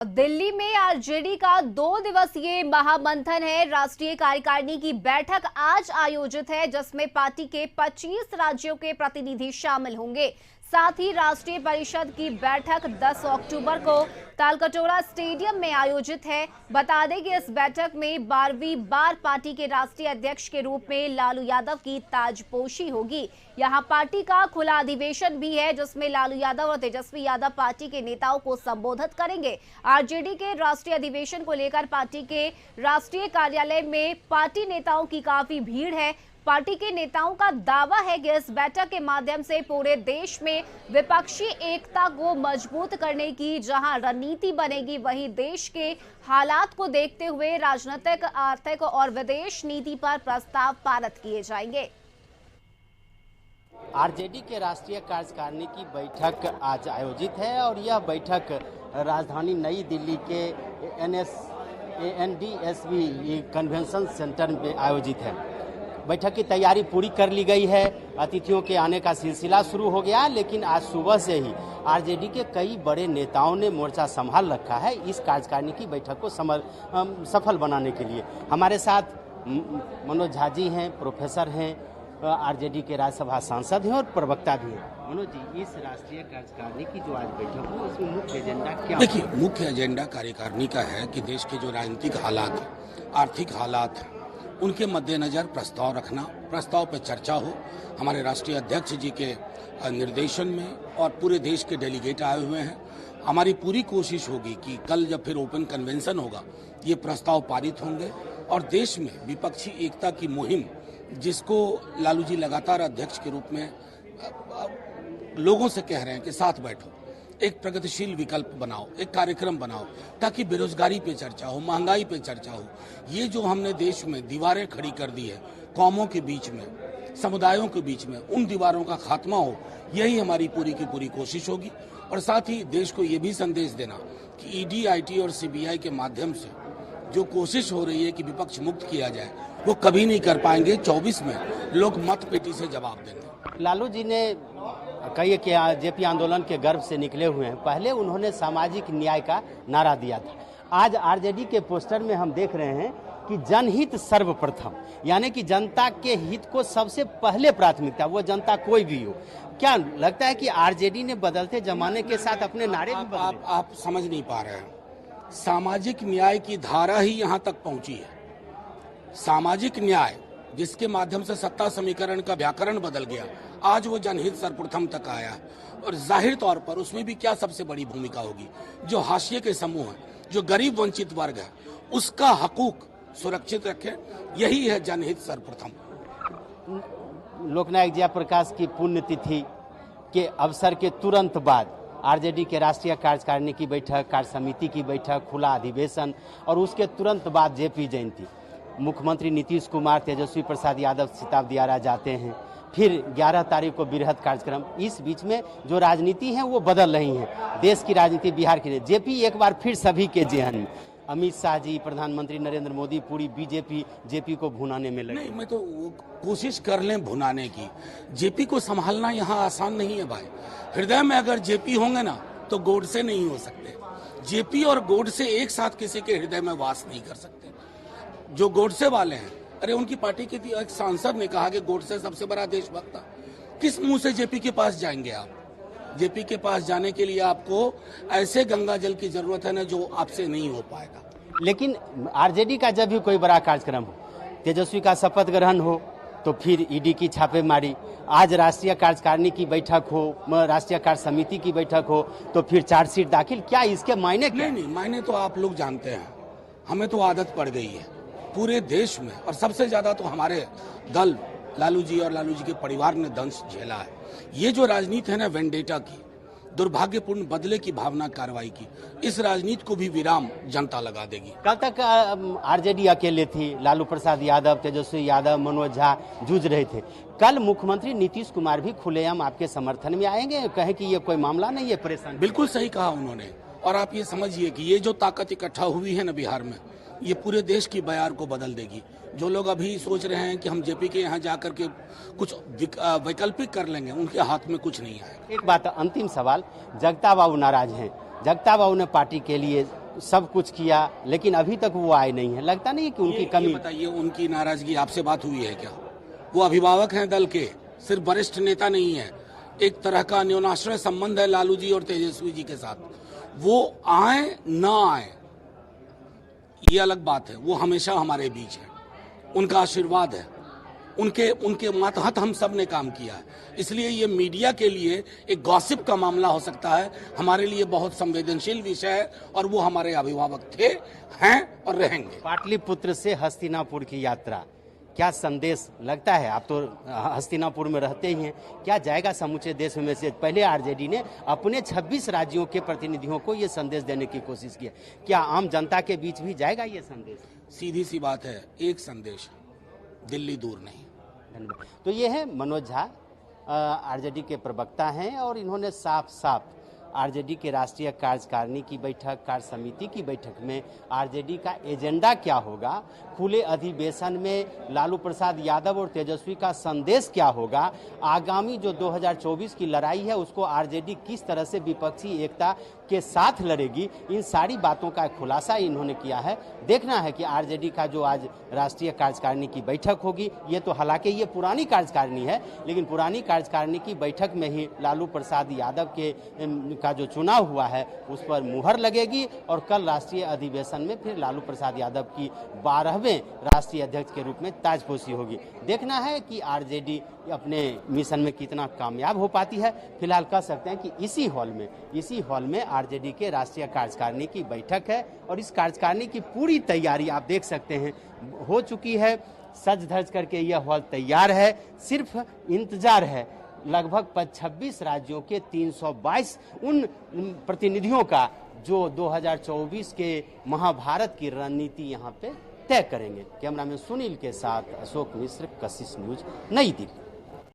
दिल्ली में आरजेडी का 2 दिवसीय महामंथन है। राष्ट्रीय कार्यकारिणी की बैठक आज आयोजित है, जिसमें पार्टी के 25 राज्यों के प्रतिनिधि शामिल होंगे। साथ ही राष्ट्रीय परिषद की बैठक 10 अक्टूबर को तालकटोरा स्टेडियम में आयोजित है। बता दें कि इस बैठक में 12वीं बार पार्टी के राष्ट्रीय अध्यक्ष के रूप में लालू यादव की ताजपोशी होगी। यहां पार्टी का खुला अधिवेशन भी है, जिसमें लालू यादव और तेजस्वी यादव पार्टी के नेताओं को संबोधित करेंगे। आरजेडी के राष्ट्रीय अधिवेशन को लेकर पार्टी के राष्ट्रीय कार्यालय में पार्टी नेताओं की काफी भीड़ है। पार्टी के नेताओं का दावा है कि इस बैठक के माध्यम से पूरे देश में विपक्षी एकता को मजबूत करने की जहां रणनीति बनेगी, वहीं देश के हालात को देखते हुए राजनीतिक, आर्थिक और विदेश नीति पर प्रस्ताव पारित किए जाएंगे। आरजेडी के राष्ट्रीय कार्यकारिणी की बैठक आज आयोजित है और यह बैठक राजधानी नई दिल्ली के एनडीएसबी कन्वेंशन सेंटर में आयोजित है। बैठक की तैयारी पूरी कर ली गई है। अतिथियों के आने का सिलसिला शुरू हो गया, लेकिन आज सुबह से ही आरजेडी के कई बड़े नेताओं ने मोर्चा संभाल रखा है इस कार्यकारिणी की बैठक को सफल बनाने के लिए। हमारे साथ मनोज झा जी हैं, प्रोफेसर हैं, आरजेडी के राज्यसभा सांसद हैं और प्रवक्ता भी हैं। मनोज जी, इस राष्ट्रीय कार्यकारिणी की जो आज बैठक हो, इसमें मुख्य एजेंडा क्या? देखिए, मुख्य एजेंडा कार्यकारिणी का है कि देश के जो राजनीतिक हालात, आर्थिक हालात, उनके मद्देनजर प्रस्ताव रखना, प्रस्ताव पर चर्चा हो। हमारे राष्ट्रीय अध्यक्ष जी के निर्देशन में और पूरे देश के डेलीगेट आए हुए हैं। हमारी पूरी कोशिश होगी कि कल जब फिर ओपन कन्वेंशन होगा, ये प्रस्ताव पारित होंगे और देश में विपक्षी एकता की मुहिम, जिसको लालू जी लगातार अध्यक्ष के रूप में लोगों से कह रहे हैं कि साथ बैठो, एक प्रगतिशील विकल्प बनाओ, एक कार्यक्रम बनाओ, ताकि बेरोजगारी पे चर्चा हो, महंगाई पे चर्चा हो। ये जो हमने देश में दीवारें खड़ी कर दी है, कौमों के बीच में, समुदायों के बीच में, उन दीवारों का खात्मा हो, यही हमारी पूरी की पूरी कोशिश होगी। और साथ ही देश को ये भी संदेश देना कि ईडी, आईटी और सीबीआई के माध्यम से जो कोशिश हो रही है कि विपक्ष मुक्त किया जाए, वो कभी नहीं कर पाएंगे। 24 में लोग मत पेटी से जवाब देंगे। लालू जी ने कहिए कि जेपी आंदोलन के गर्भ से निकले हुए हैं। पहले उन्होंने सामाजिक न्याय का नारा दिया था। आज आरजेडी के पोस्टर में हम देख रहे हैं कि जनहित सर्वप्रथम, यानी कि जनता के हित को सबसे पहले प्राथमिकता, वो जनता कोई भी हो। क्या लगता है कि आरजेडी ने बदलते जमाने के साथ अपने नारे भी बदले? आप समझ नहीं पा रहे हैं। सामाजिक न्याय की धारा ही यहाँ तक पहुंची है। सामाजिक न्याय, जिसके माध्यम से सत्ता समीकरण का व्याकरण बदल गया, आज वो जनहित सर्वप्रथम तक आया है। और जाहिर तौर पर उसमें भी क्या सबसे बड़ी भूमिका होगी, जो हाशिए के समूह है, जो गरीब वंचित वर्ग है, उसका हकूक सुरक्षित रखे, यही है जनहित सर्वप्रथम। लोकनायक जयप्रकाश की पुण्यतिथि के अवसर के तुरंत बाद आरजेडी के राष्ट्रीय कार्यकारिणी की बैठक, कार्य समिति की बैठक, खुला अधिवेशन और उसके तुरंत बाद जेपी जयंती। मुख्यमंत्री नीतीश कुमार, तेजस्वी प्रसाद यादव सिताबदियारा जाते हैं, फिर 11 तारीख को बृहद कार्यक्रम। इस बीच में जो राजनीति है वो बदल रही है, देश की राजनीति, बिहार की। जेपी एक बार फिर सभी के जेहन में। अमित शाह जी, प्रधानमंत्री नरेंद्र मोदी, पूरी बीजेपी जेपी को भुनाने में लगी। नहीं, मैं तो कोशिश कर लें भुनाने की। जेपी को संभालना यहाँ आसान नहीं है भाई। हृदय में अगर जेपी होंगे ना, तो गोडसे नहीं हो सकते। जेपी और गोडसे एक साथ किसी के हृदय में वास नहीं कर सकते। जो गोडसे वाले हैं, अरे उनकी पार्टी के एक सांसद ने कहा कि गोडसे सबसे बड़ा देशभक्त था। किस मुंह से जेपी के पास जाएंगे आप? जेपी के पास जाने के लिए आपको ऐसे गंगा जल की जरूरत है ना, जो आपसे नहीं हो पाएगा। लेकिन आरजेडी का जब भी कोई बड़ा कार्यक्रम हो, तेजस्वी का शपथ ग्रहण हो, तो फिर ईडी की छापेमारी, आज राष्ट्रीय कार्यकारिणी की बैठक हो, राष्ट्रीय कार्य समिति की बैठक हो, तो फिर चार्जशीट दाखिल। क्या इसके मायने क्या? नहीं, मायने तो आप लोग जानते हैं। हमें तो आदत पड़ गई है पूरे देश में, और सबसे ज्यादा तो हमारे दल, लालू जी और लालू जी के परिवार ने दंश झेला है। ये जो राजनीति है ना, वेंडेटा की, दुर्भाग्यपूर्ण बदले की भावना कार्रवाई की, इस राजनीति को भी विराम जनता लगा देगी। कल तक आरजेडी अकेले थी, लालू प्रसाद यादव, तेजस्वी यादव, मनोज झा जूझ रहे थे। कल मुख्यमंत्री नीतीश कुमार भी खुलेआम आपके समर्थन में आएंगे, कहें कि ये कोई मामला नहीं है, परेशान। बिल्कुल सही कहा उन्होंने। और आप ये समझिए कि ये जो ताकत इकट्ठा हुई है ना बिहार में, ये पूरे देश की बयार को बदल देगी। जो लोग अभी सोच रहे हैं कि हम जेपी के यहाँ जाकर के कुछ वैकल्पिक कर लेंगे, उनके हाथ में कुछ नहीं आएगा। एक बात, अंतिम सवाल, जगता बाबू नाराज हैं। जगता बाबू ने पार्टी के लिए सब कुछ किया, लेकिन अभी तक वो आए नहीं है। लगता नहीं है कि उनकी कमी? बताइए, उनकी नाराजगी आपसे बात हुई है क्या? वो अभिभावक हैं दल के, सिर्फ वरिष्ठ नेता नहीं है। एक तरह का अन्योन्याश्रय संबंध है लालू जी और तेजस्वी जी के साथ। वो आए ना आए ये अलग बात है, वो हमेशा हमारे बीच है, उनका आशीर्वाद है, उनके मातहत हम सब ने काम किया है। इसलिए ये मीडिया के लिए एक गॉसिप का मामला हो सकता है, हमारे लिए बहुत संवेदनशील विषय है और वो हमारे अभिभावक थे, हैं और रहेंगे। पाटलिपुत्र से हस्तिनापुर की यात्रा, क्या संदेश लगता है? आप तो हस्तिनापुर में रहते ही हैं, क्या जाएगा समूचे देश में से? पहले आरजेडी ने अपने 26 राज्यों के प्रतिनिधियों को ये संदेश देने की कोशिश की, क्या आम जनता के बीच भी जाएगा ये संदेश? सीधी सी बात है, एक संदेश, दिल्ली दूर नहीं। धन्यवाद। तो ये है मनोज झा, आरजेडी के प्रवक्ता हैं, और इन्होंने साफ साफ आरजेडी के राष्ट्रीय कार्यकारिणी की बैठक, कार्य समिति की बैठक में आरजेडी का एजेंडा क्या होगा, खुले अधिवेशन में लालू प्रसाद यादव और तेजस्वी का संदेश क्या होगा, आगामी जो 2024 की लड़ाई है उसको आरजेडी किस तरह से विपक्षी एकता के साथ लड़ेगी, इन सारी बातों का खुलासा इन्होंने किया है। देखना है कि आरजेडी का जो आज राष्ट्रीय कार्यकारिणी की बैठक होगी, ये तो हालांकि ये पुरानी कार्यकारिणी है, लेकिन पुरानी कार्यकारिणी की बैठक में ही लालू प्रसाद यादव का जो चुनाव हुआ है उस पर मुहर लगेगी, और कल राष्ट्रीय अधिवेशन में फिर लालू प्रसाद यादव की 12वें राष्ट्रीय अध्यक्ष के रूप में ताजपोशी होगी। देखना है कि आरजेडी अपने मिशन में कितना कामयाब हो पाती है। फिलहाल कह सकते हैं कि इसी हॉल में आरजेडी के राष्ट्रीय कार्यकारिणी की बैठक है, और इस कार्यकारिणी की पूरी तैयारी आप देख सकते हैं हो चुकी है। सज धज करके यह हॉल तैयार है, सिर्फ इंतजार है लगभग 26 राज्यों के 322 उन प्रतिनिधियों का जो 2024 के महाभारत की रणनीति यहाँ पे तय करेंगे। कैमरामैन सुनील के साथ अशोक मिश्र, कशिश न्यूज, नई दिल्ली।